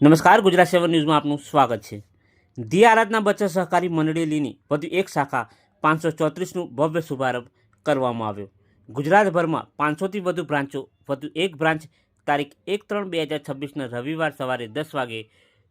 નમસ્કાર, ગુજરાત 7 ન્યૂઝમાં આપનું સ્વાગત છે। ધી આરાધના બચત સહકારી મંડળીની વધુ એક શાખા 534નું ભવ્ય શુભારંભ કરવામાં આવ્યો। ગુજરાતભરમાં 500થી વધુ બ્રાન્ચો, વધુ એક બ્રાન્ચ તારીખ 1/3/2026ના રવિવાર સવારે 10 વાગે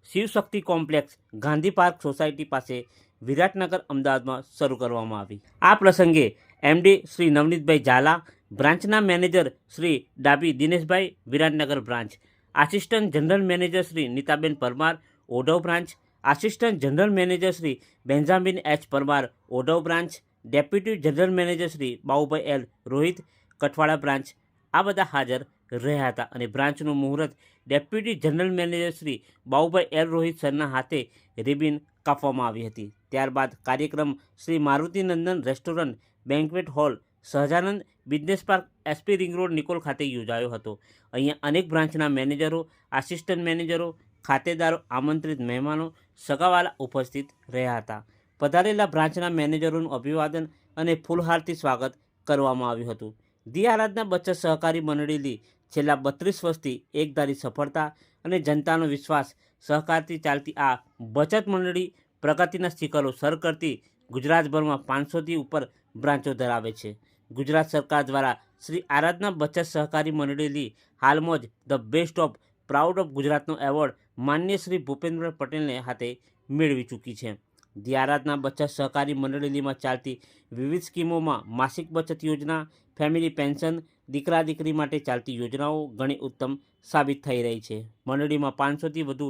Shivshakti complex, Gandhi park society પાસે, વિરાટનગર, અમદાવાદમાં શરૂ કરવામાં આવી। આ પ્રસંગે એમડી શ્રી નવનીતભાઈ ઝાલા, બ્રાન્ચના manager Shri Dabi Dineshbhai, Viratnagar branch, assistant general manager Shri Nitaben Parmar, Odhav branch, assistant general manager Shri Benjamin H Parmar, Odhav branch, deputy general manager Shri Babubhai L Rohit, Kathwada branch, આ બધા હાજર રહ્યા હતા અને બ્રાન્ચનું મુહૂર્ત deputy general manager Shri Babubhai L Rohit સરના હાથે રિબિન કાપવામાં આવી હતી। ત્યારબાદ કાર્યક્રમ Shri Marutinandan restaurant, banquet hall, Sahajanand business park, SP ring road, Nikol ખાતે યોજાયો હતો। અહીંયા અનેક બ્રાન્ચના મેનેજરો, આસિસ્ટન્ટ મેનેજરો, ખાતેદારો, આમંત્રિત મહેમાનો, સગાવાલા ઉપસ્થિત રહ્યા હતા। પધારેલા બ્રાન્ચના મેનેજરોનું અભિવાદન અને ફૂલહારથી સ્વાગત કરવામાં આવ્યું હતું। ધી આરાધના બચત સહકારી મંડળી છેલ્લા 32 વર્ષથી એકધારી સફળતા અને જનતાનો વિશ્વાસ સહકારથી ચાલતી આ બચત મંડળી પ્રગતિના શિખરો સર કરતી ગુજરાતભરમાં 500થી ઉપર બ્રાન્ચો ધરાવે છે। ગુજરાત સરકાર દ્વારા શ્રી આરાધના બચત સહકારી મંડળી હાલમાં જ the best of proud of ગુજરાતનો એવોર્ડ માન્ય શ્રી ભૂપેન્દ્ર પટેલને હાથે મેળવી ચૂકી છે। ધી આરાધના બચત સહકારી મંડળીમાં ચાલતી વિવિધ સ્કીમોમાં માસિક બચત યોજના, ફેમિલી પેન્શન, દીકરા દીકરી માટે ચાલતી યોજનાઓ ઘણી ઉત્તમ સાબિત થઈ રહી છે। મંડળીમાં 500થી વધુ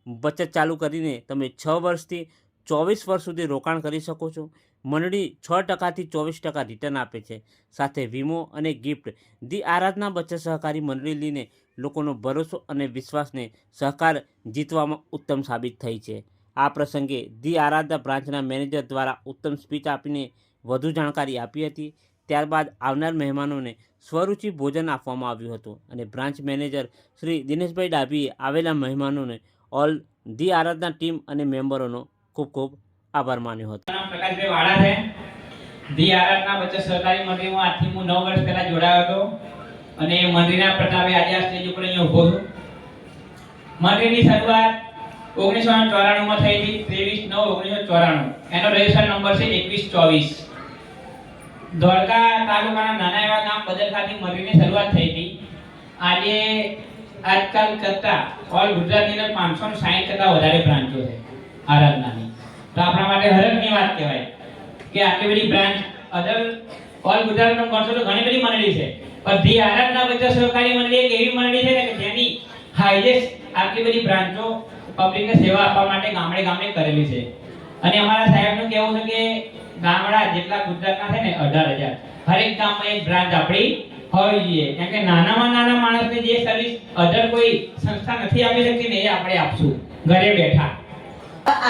બચત ચાલુ કરીને તમે 6 વર્ષથી 24 વર્ષ સુધી રોકાણ કરી શકો છો। મંડળી 6%થી 24% રિટર્ન આપે છે, સાથે વીમો અને ગિફ્ટ। ધી આરાધના બચત સહકારી મંડળીને લોકોનો ભરોસો અને વિશ્વાસને સહકાર જીતવામાં ઉત્તમ સાબિત થઈ છે। આ પ્રસંગે ધી આરાધના બ્રાન્ચના મેનેજર દ્વારા ઉત્તમ સ્પીચ આપીને વધુ જાણકારી આપી હતી। ત્યારબાદ આવનાર મહેમાનોને સ્વરૂચિ ભોજન આપવામાં આવ્યું હતું અને બ્રાન્ચ મેનેજર શ્રી દિનેશભાઈ ડાભીએ આવેલા મહેમાનોને ઓલ ધી આરાધના ટીમ અને મેમ્બરોનો ખૂબ ખૂબ આભાર માન્યો હતો। પ્રકાશભાઈ વાળા છે। ધી આરાધના બચત સહકારી મંડળીમાં આજથી હું 9 વર્ષ પહેલા જોડાયો હતો અને મંડળીના પ્રતાપે આજે આ સ્ટેજ ઉપર અહીંયા ઊભો છું। મંડળીની શરૂઆત 1994માં થઈ હતી, 23/9/1994। એનો રજિસ્ટર નંબર છે 2124। ધોળકા તાલુકાના નાના એવા ગામ બદરખાથી મંડળીની શરૂઆત થઈ હતી। આજે આજકાલ કરતા ઓલ ગુજરાતની અંદર 560 કરતા વધારે બ્રાન્ચો છે આરાધનાની। તો આપણા માટે હરખની વાત કહેવાય કે આટલી બધી બ્રાન્ચ અધર ઓલ ગુજરાતમાં ગણશો તો ઘણી બધી મંડળી છે, પણ ધી આરાધના બચત સહકારી મંડળી એક એવી મંડળી છે કે જેની હાઈએસ્ટ આટલી બધી બ્રાન્ચો પબ્લિકને સેવા આપવા માટે ગામડે ગામડે કરેલી છે। અને અમારા સાહેબનું કહેવું છે કે ગામડા જેટલા ગુજરાતના છે ને 18,000, હરેક ગામમાં એક બ્રાન્ચ આપણી હોવી જોઈએ, કેમ કે નાનામાં નાના માણસને જે સર્વિસ અધર કોઈ સંસ્થા નથી આપી શકતી ને એ આપણે આપશું ઘરે બેઠા।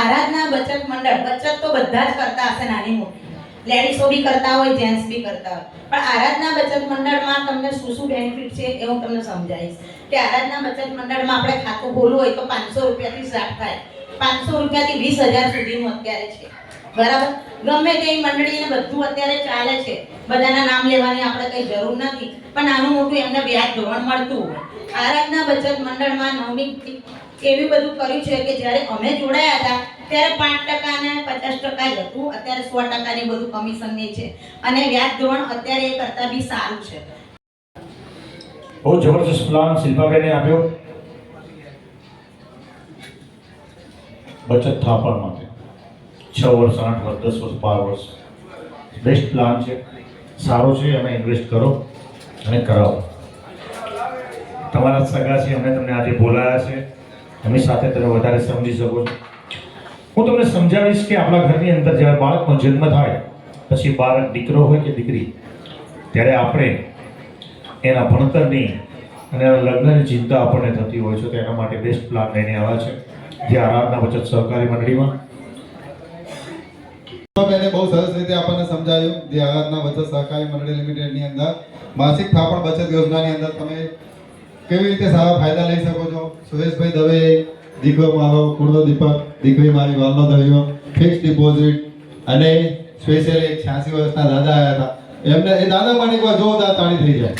આરાધના બચત મંડળ, બચત તો બધા જ કરતા હશે, નાની મોટી, લેડીઝો બી કરતા હોય, જેન્ટ્સ બી કરતા હોય, પણ આરાધના બચત મંડળમાં તમને શું શું બેનિફિટ છે એ હું તમને સમજાવીશ કે આરાધના બચત મંડળમાં આપણે ખાતું ખોલવું હોય તો 500 રૂપિયાથી સ્ટાર્ટ થાય, 500 રૂપિયાથી 20,000 સુધીનું અત્યારે છે, બરાબર। ગમે તે મંડળીને બધું અત્યારે ચાલે છે, બધાના નામ લેવાની આપણે કઈ જરૂર નથી, પણ નાનું મોટું એમને વ્યાજ ધોરણ મળતું હોય। આરાધના બચત મંડળમાં નવનીત એવી બધું કર્યું છે કે જ્યારે અમે જોડાયા હતા ત્યારે 5% ને 50% જ હતું, અત્યારે 100%ની બધું કમિશનની છે અને વ્યાજ ધોરણ અત્યારે એ કરતા બી સારું છે। બહુ જબરદસ્ત પ્લાન શિલ્પાબેને આપ્યો બચત થાપણ માટે। 6 વર્ષ, 8 વર્ષ, 10 વર્ષ, 12 વર્ષ, બેસ્ટ પ્લાન છે, સારો છે। એમાં ઇન્વેસ્ટ કરો અને કરાવો। તમારા સગા છે, અમે તમને આજે બોલાયા છે, એમની સાથે તમે વધારે સમજી શકો છો। હું તમને સમજાવીશ કે આપણા ઘરની અંદર જ્યારે બાળકનો જન્મ થાય પછી બાળક દીકરો હોય કે દીકરી, ત્યારે આપણે એના ભણતરની અને એના લગ્નની ચિંતા આપણને થતી હોય છે, તો એના માટે બેસ્ટ પ્લાન લઈને આવ્યા છે જે આરાધના બચત સહકારી મંડળીમાં। બેને બહુ સરસ રીતે આપણને સમજાવ્યું। ધી આરાધના બચત સહકારી મંડળી લિમિટેડની અંદર માસિક થાપણ બચત યોજનાની અંદર તમે કેવી રીતે સારા ફાયદા લઈ શકો છો। સુરેશભાઈ દવે, દીકરો મારો કુળનો દીપક, દીકરી મારી વાલનો દરિયો, ફિક્સ ડિપોઝિટ અને સ્પેશિયલ એક 86 વર્ષના દાદા આવ્યા હતા, એમને એ દાદા માટે એકવાર જોરદાર તાળી થઈ જાય,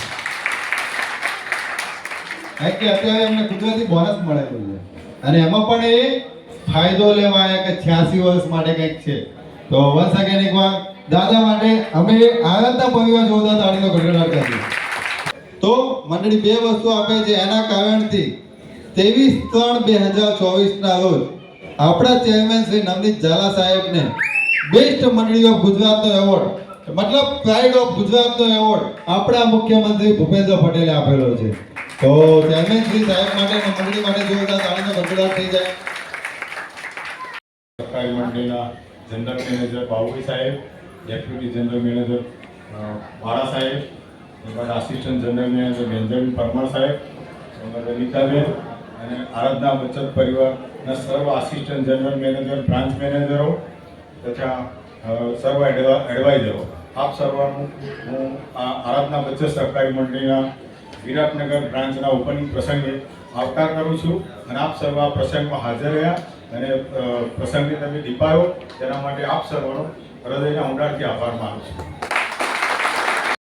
કારણ કે અત્યારે એમને કુદરતી બોનસ મળેલું છે। અને એમાં પણ એ ફાયદો લેવા આવ્યા કે 86 વર્ષ માટે કંઈક છે. તો વન્સ અગેન એકવાર દાદા માટે અમે આરાધના પરિવાર જોરદાર તાળીનો ગડગડાટ કરીએ. તો મંડળી બે વસ્તુ આપે છે, એના કારણથી 23/3/2024 ના રોજ આપણા ચેરમેન શ્રી નવનીત ઝાલા સાહેબને બેસ્ટ મંડળી ઓફ ગુજરાતનો એવોર્ડ, મતલબ પ્રાઇડ ઓફ ગુજરાતનો એવોર્ડ આપણા મુખ્યમંત્રી ભૂપેન્દ્ર પટેલે આપેલો છે. તો ચેરમેન શ્રી સાહેબ માટે અને મંડળી માટે જોરદાર તાળીનો ગડગડાટ થઈ જાય. સહકારી મંડળીના જનરલ મેનેજર બાબુભાઈ સાહેબ, ડેપ્યુટી જનરલ મેનેજર વાળા સાહેબ, ત્યારબાદ assistant general manager Benjamin Parmar સાહેબ, ત્યારબાદ અનિતાબેન અને આરાધના બચત પરિવારના સર્વ આસિસ્ટન્ટ જનરલ મેનેજર, બ્રાન્ચ મેનેજરો તથા સર્વ એડવાઇઝરો, આપ સર્વનું હું આ આરાધના બચત સહકારી મંડળીના વિરાટનગર બ્રાન્ચના ઓપનિંગ પ્રસંગે આવકાર કરું છું અને આપ સર્વ આ પ્રસંગમાં હાજર રહ્યા અને પ્રસંગને તમે દીપાયો તેના માટે આપ સર્વનો હૃદયના ઊંડાણથી આભાર માનું છું.